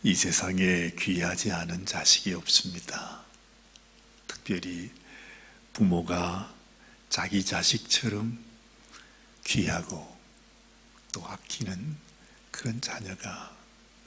이 세상에 귀하지 않은 자식이 없습니다. 특별히 부모가 자기 자식처럼 귀하고 또 아끼는 그런 자녀가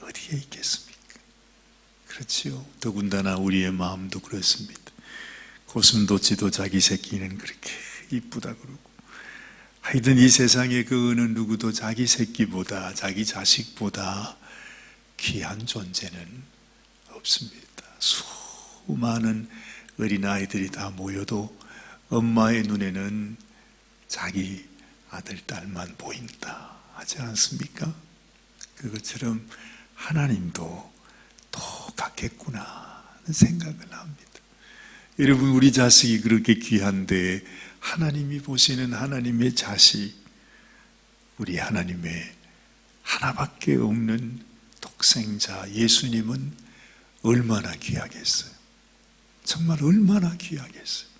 어디에 있겠습니까? 그렇지요. 더군다나 우리의 마음도 그렇습니다. 고슴도치도 자기 새끼는 그렇게 이쁘다 그러고, 하여튼 이 세상에 그 어느 누구도 자기 새끼보다, 자기 자식보다 귀한 존재는 없습니다. 수많은 어린아이들이 다 모여도 엄마의 눈에는 자기 아들, 딸만 보인다 하지 않습니까? 그것처럼 하나님도 똑같겠구나 하는 생각을 합니다. 여러분, 우리 자식이 그렇게 귀한데 하나님이 보시는 하나님의 자식, 우리 하나님의 하나밖에 없는 독생자 예수님은 얼마나 귀하겠어요? 정말 얼마나 귀하겠어요?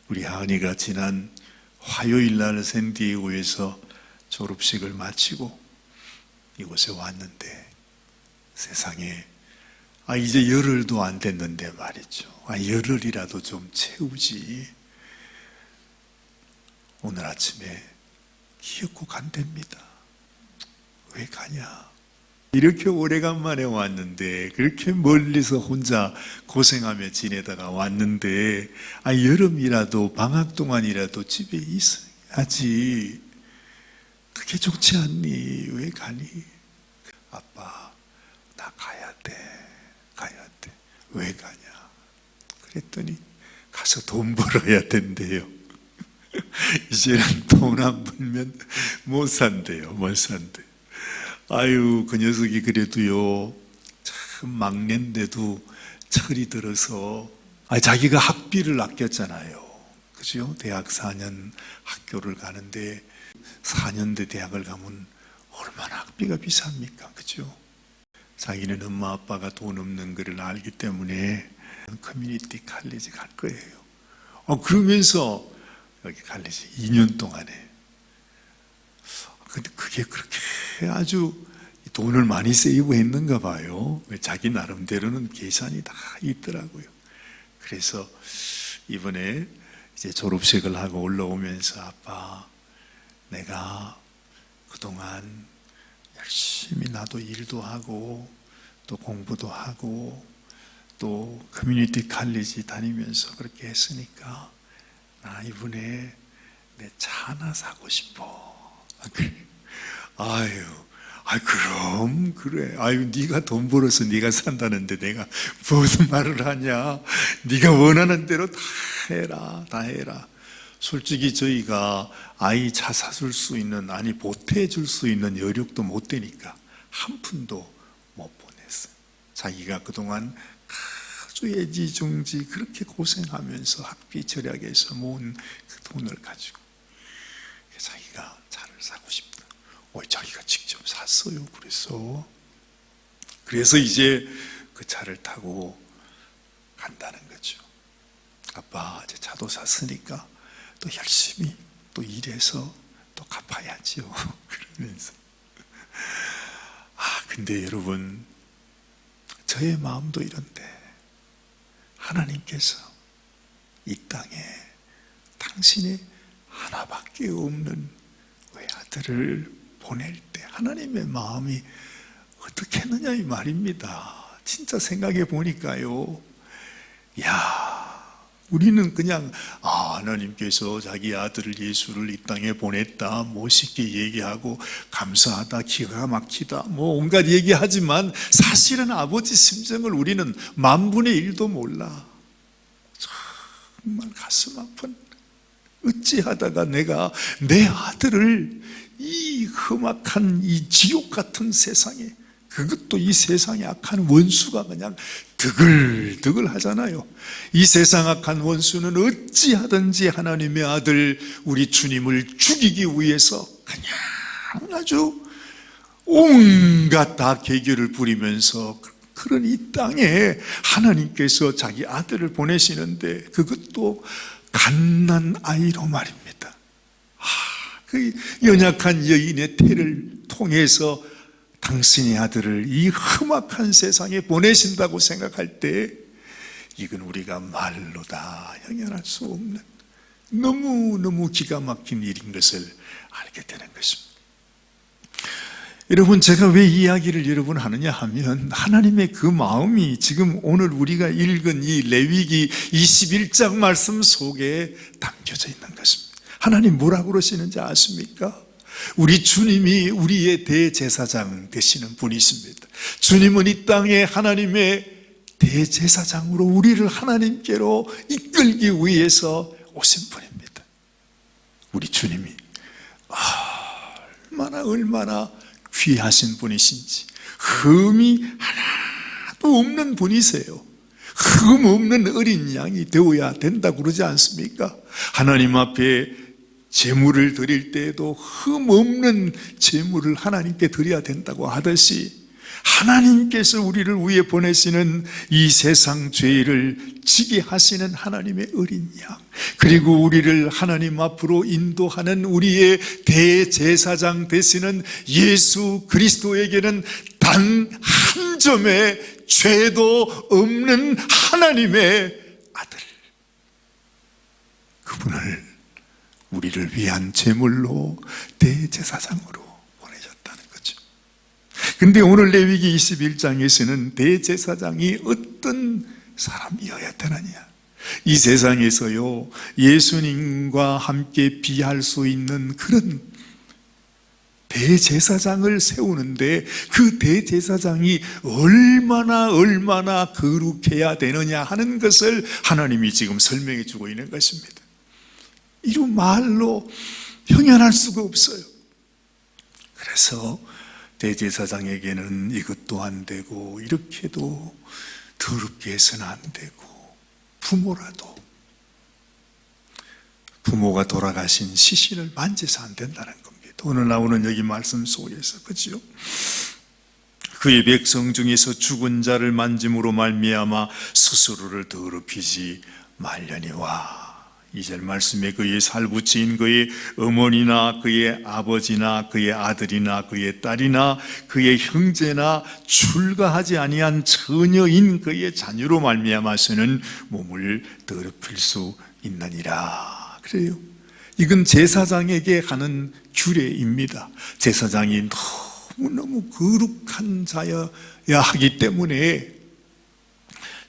우리 하은이가 지난 화요일 날 샌디에고에서 졸업식을 마치고 이곳에 왔는데, 세상에 이제 열흘도 안 됐는데 말이죠. 열흘이라도 좀 채우지. 오늘 아침에 기어코 간답니다. 왜 가냐? 이렇게 오래간만에 왔는데, 그렇게 멀리서 혼자 고생하며 지내다가 왔는데, 여름이라도 방학 동안이라도 집에 있어야지. 그게 좋지 않니? 왜 가니? 아빠, 나 가야 돼. 왜 가냐? 그랬더니 가서 돈 벌어야 된대요. 이제는 돈 안 벌면 못 산대요. 아유, 그 녀석이 그래도요, 참 막내인데도 철이 들어서, 자기가 학비를 아꼈잖아요. 그죠? 대학 4년 학교를 가는데 4년대 대학을 가면 얼마나 학비가 비쌉니까? 그죠? 자기는 엄마 아빠가 돈 없는 것을 알기 때문에 커뮤니티 칼리지 갈 거예요. 그러면서 여기 칼리지 2년 동안에. 근데 그게 그렇게 아주 돈을 많이 세이브했는가 봐요. 자기 나름대로는 계산이 다 있더라고요. 그래서 이번에 이제 졸업식을 하고 올라오면서, 아빠, 내가 그동안 열심히 나도 일도 하고 또 공부도 하고 또 커뮤니티 칼리지 다니면서 그렇게 했으니까 나 이번에 내 차 하나 사고 싶어. 그럼 그래. 네가 돈 벌어서 네가 산다는데 내가 무슨 말을 하냐. 네가 원하는 대로 다 해라. 솔직히 저희가 아이 차 사줄 수 있는, 보태줄 수 있는 여력도 못 되니까 한 푼도 못 보냈어요. 자기가 그동안 아주 애지중지 그렇게 고생하면서 학비 절약해서 모은 그 돈을 가지고 자기가 차를 사고 싶다. 자기가 직접 샀어요. 그래서 이제 그 차를 타고 간다는 거죠. 아빠, 이제 차도 샀으니까 또 열심히 또 일해서 또 갚아야죠. 그러면서. 근데 여러분, 저의 마음도 이런데, 하나님께서 이 땅에 당신의 하나밖에 없는 외아들을 보낼 때 하나님의 마음이 어떻게 했느냐 이 말입니다. 진짜 생각해 보니까요, 우리는 그냥 하나님께서 자기 아들을 예수를 이 땅에 보냈다, 멋있게 얘기하고 감사하다, 기가 막히다, 온갖 얘기하지만 사실은 아버지 심정을 우리는 10,000분의 1도 몰라. 정말 가슴 아픈, 어찌하다가 내가 내 아들을 이 험악한 이 지옥 같은 세상에, 그것도 이 세상의 악한 원수가 그냥 드글드글 하잖아요. 이 세상 악한 원수는 어찌하든지 하나님의 아들 우리 주님을 죽이기 위해서 그냥 아주 온갖 다 계교를 부리면서, 그런 이 땅에 하나님께서 자기 아들을 보내시는데, 그것도 갓난 아이로 말입니다. 그 연약한 여인의 태를 통해서 당신의 아들을 이 험악한 세상에 보내신다고 생각할 때 이건 우리가 말로 다 형용할 수 없는 너무너무 기가 막힌 일인 것을 알게 되는 것입니다. 여러분, 제가 왜 이 이야기를 여러분 하느냐 하면 하나님의 그 마음이 지금 오늘 우리가 읽은 이 레위기 21장 말씀 속에 담겨져 있는 것입니다. 하나님 뭐라고 그러시는지 아십니까? 우리 주님이 우리의 대제사장 되시는 분이십니다. 주님은 이 땅에 하나님의 대제사장으로 우리를 하나님께로 이끌기 위해서 오신 분입니다. 우리 주님이 얼마나 귀하신 분이신지, 흠이 하나도 없는 분이세요. 흠 없는 어린 양이 되어야 된다고 그러지 않습니까? 하나님 앞에 제물을 드릴 때에도 흠 없는 제물을 하나님께 드려야 된다고 하듯이 하나님께서 우리를 위해 보내시는 이 세상 죄를 지게 하시는 하나님의 어린 양, 그리고 우리를 하나님 앞으로 인도하는 우리의 대제사장 되시는 예수 그리스도에게는 단 한 점의 죄도 없는 하나님의 아들, 그분을 우리를 위한 제물로 대제사장으로 보내셨다는 거죠. 근데 오늘 레위기 21장에서는 대제사장이 어떤 사람이어야 되느냐, 이 세상에서요 예수님과 함께 비할 수 있는 그런 대제사장을 세우는데 그 대제사장이 얼마나 거룩해야 되느냐 하는 것을 하나님이 지금 설명해 주고 있는 것입니다. 이런 말로 형용할 수가 없어요. 그래서 대제사장에게는 이것도 안 되고 이렇게도 더럽게 해서는 안 되고, 부모가 돌아가신 시신을 만져서 안 된다는 겁니다. 오늘 나오는 여기 말씀 속에서, 그렇죠? 그의 백성 중에서 죽은 자를 만짐으로 말미암아 스스로를 더럽히지 말려니와. 2절 말씀에 그의 살부치인 그의 어머니나 그의 아버지나 그의 아들이나 그의 딸이나 그의 형제나 출가하지 아니한 처녀인 그의 자녀로 말미암아서는 몸을 더럽힐 수 있느니라. 그래요. 이건 제사장에게 하는 규례입니다. 제사장이 너무너무 거룩한 자여야 하기 때문에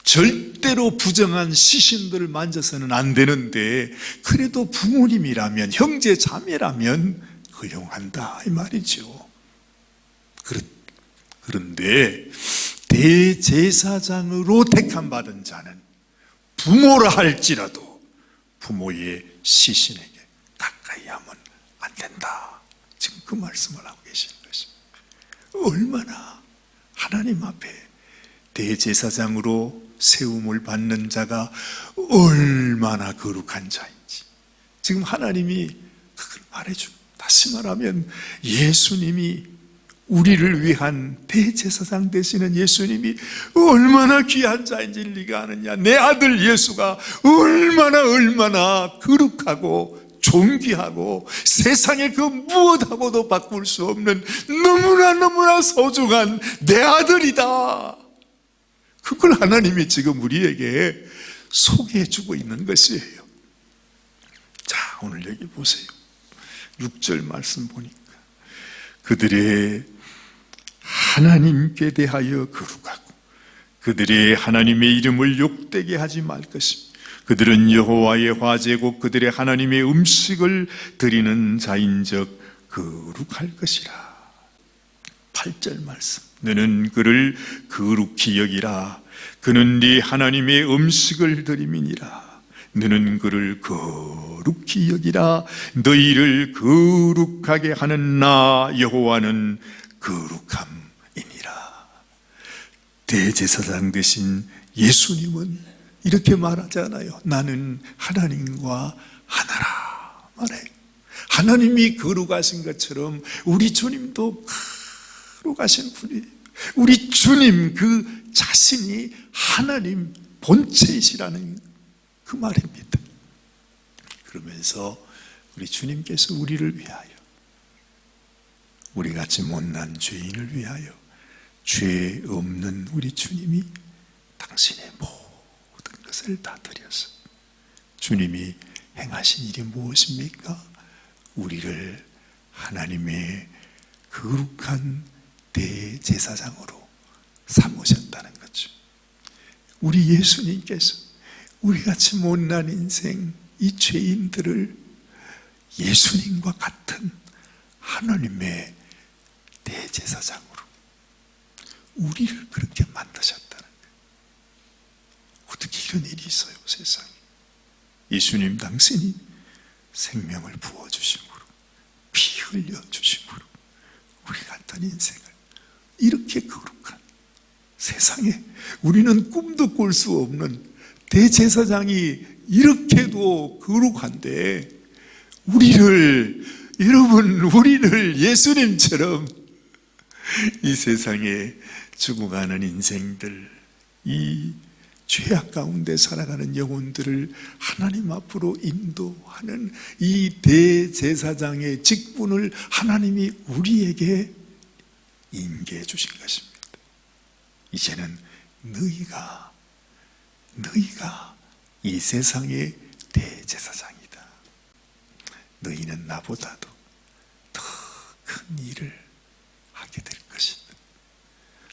절대로 부정한 시신들을 만져서는 안 되는데, 그래도 부모님이라면, 형제 자매라면 허용한다 이 말이죠. 그런데 대제사장으로 택함받은 자는 부모라 할지라도 부모의 시신에게 가까이 하면 안 된다. 지금 그 말씀을 하고 계시는 것입니다. 얼마나 하나님 앞에 대제사장으로 세움을 받는 자가 얼마나 거룩한 자인지 지금 하나님이 그걸 말해줍니다. 다시 말하면 예수님이, 우리를 위한 대제사장 되시는 예수님이 얼마나 귀한 자인지 네가 아느냐. 내 아들 예수가 얼마나 거룩하고 존귀하고 세상의 그 무엇하고도 바꿀 수 없는 너무나 소중한 내 아들이다. 그걸 하나님이 지금 우리에게 소개해 주고 있는 것이에요. 자, 오늘 여기 보세요. 6절 말씀 보니까 그들의 하나님께 대하여 거룩하고 그들의 하나님의 이름을 욕되게 하지 말 것입니다. 그들은 여호와의 화제고 그들의 하나님의 음식을 드리는 자인적 거룩할 것이라. 8절 말씀. 너는 그를 거룩히 여기라. 그는 네 하나님의 음식을 드림이니라. 너는 그를 거룩히 여기라. 너희를 거룩하게 하는 나 여호와는 거룩함이니라. 대제사장 되신 예수님은 이렇게 말하잖아요. 나는 하나님과 하나라 말해요. 하나님이 거룩하신 것처럼 우리 주님도 거룩하신 분이에요. 우리 주님 그 자신이 하나님 본체이시라는 그 말입니다. 그러면서 우리 주님께서 우리를 위하여 우리같이 못난 죄인을 위하여 죄 없는 우리 주님이 당신의 모든 것을 다 드려서 주님이 행하신 일이 무엇입니까? 우리를 하나님의 거룩한 대제사장으로 삼으셨다는 거죠. 우리 예수님께서 우리같이 못난 인생, 이 죄인들을 예수님과 같은 하나님의 대제사장으로 우리를 그렇게 만드셨다는 거예요. 어떻게 이런 일이 있어요, 세상에? 예수님 당신이 생명을 부어주심으로, 피 흘려주심으로 우리 같은 인생을 이렇게 거룩한 세상에 우리는 꿈도 꿀 수 없는 대제사장이 이렇게도 거룩한데 우리를 예수님처럼 이 세상에 죽어가는 인생들, 이 죄악 가운데 살아가는 영혼들을 하나님 앞으로 인도하는 이 대제사장의 직분을 하나님이 우리에게 인계해 주신 것입니다. 이제는 너희가 이 세상의 대제사장이다. 너희는 나보다도 더 큰 일을 하게 될 것이다.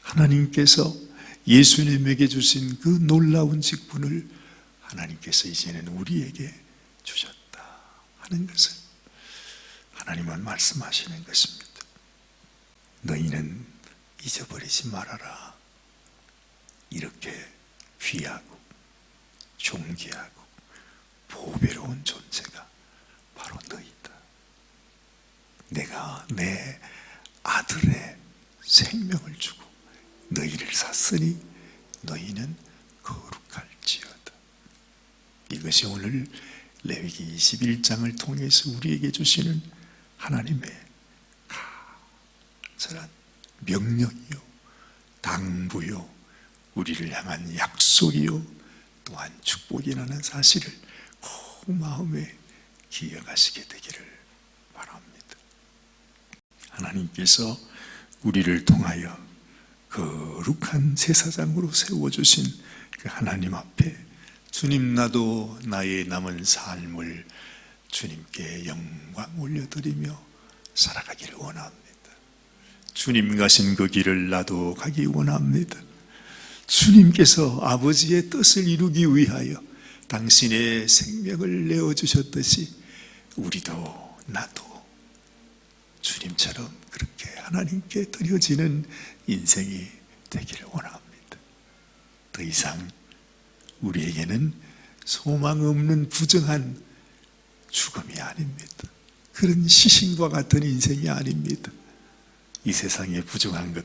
하나님께서 예수님에게 주신 그 놀라운 직분을 하나님께서 이제는 우리에게 주셨다 하는 것을 하나님은 말씀하시는 것입니다. 너희는 잊어버리지 말아라. 이렇게 귀하고 존귀하고 보배로운 존재가 바로 너희다. 내가 내 아들의 생명을 주고 너희를 샀으니 너희는 거룩할지어다. 이것이 오늘 레위기 21장을 통해서 우리에게 주시는 하나님의 간절한 명령이요, 당부요, 우리를 향한 약속이요, 또한 축복이라는 사실을 꼭 마음에 기억하시게 되기를 바랍니다. 하나님께서 우리를 통하여 거룩한 제사장으로 세워주신 그 하나님 앞에 주님, 나도 나의 남은 삶을 주님께 영광 올려드리며 살아가기를 원합니다. 주님 가신 그 길을 나도 가기 원합니다. 주님께서 아버지의 뜻을 이루기 위하여 당신의 생명을 내어주셨듯이 우리도 나도 주님처럼 그렇게 하나님께 드려지는 인생이 되기를 원합니다. 더 이상 우리에게는 소망 없는 부정한 죽음이 아닙니다. 그런 시신과 같은 인생이 아닙니다. 이 세상의 부정한 것,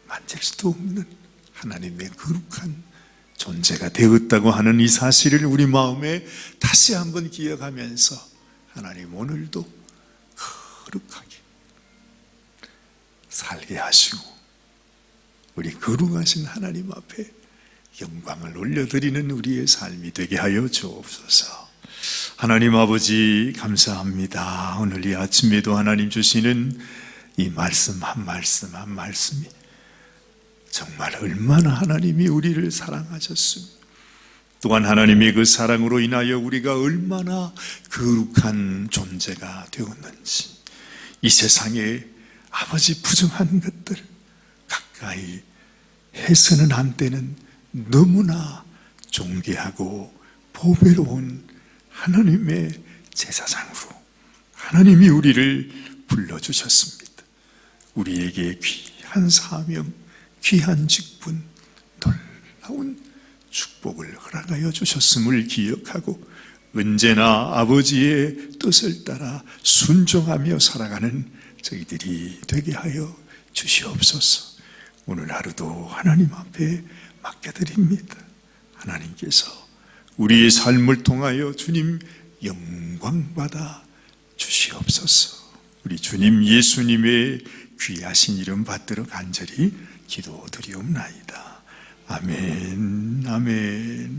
만질 수도 없는 하나님의 거룩한 존재가 되었다고 하는 이 사실을 우리 마음에 다시 한번 기억하면서 하나님 오늘도 거룩하게 살게 하시고 우리 거룩하신 하나님 앞에 영광을 올려드리는 우리의 삶이 되게 하여 주옵소서. 하나님 아버지 감사합니다. 오늘 이 아침에도 하나님 주시는 이 말씀 한 말씀 한 말씀이 정말 얼마나 하나님이 우리를 사랑하셨으며 또한 하나님의 그 사랑으로 인하여 우리가 얼마나 거룩한 존재가 되었는지, 이 세상에 아버지 부정한 것들 가까이 해서는 안 되는 너무나 존귀하고 보배로운 하나님의 제사장으로 하나님이 우리를 불러주셨습니다. 우리에게 귀한 사명, 귀한 직분, 놀라운 축복을 허락하여 주셨음을 기억하고 언제나 아버지의 뜻을 따라 순종하며 살아가는 저희들이 되게 하여 주시옵소서. 오늘 하루도 하나님 앞에 맡겨드립니다. 하나님께서 우리의 삶을 통하여 주님 영광받아 주시옵소서. 우리 주님 예수님의 귀하신 이름 받들어 간절히 기도드리옵나이다. 아멘, 아멘.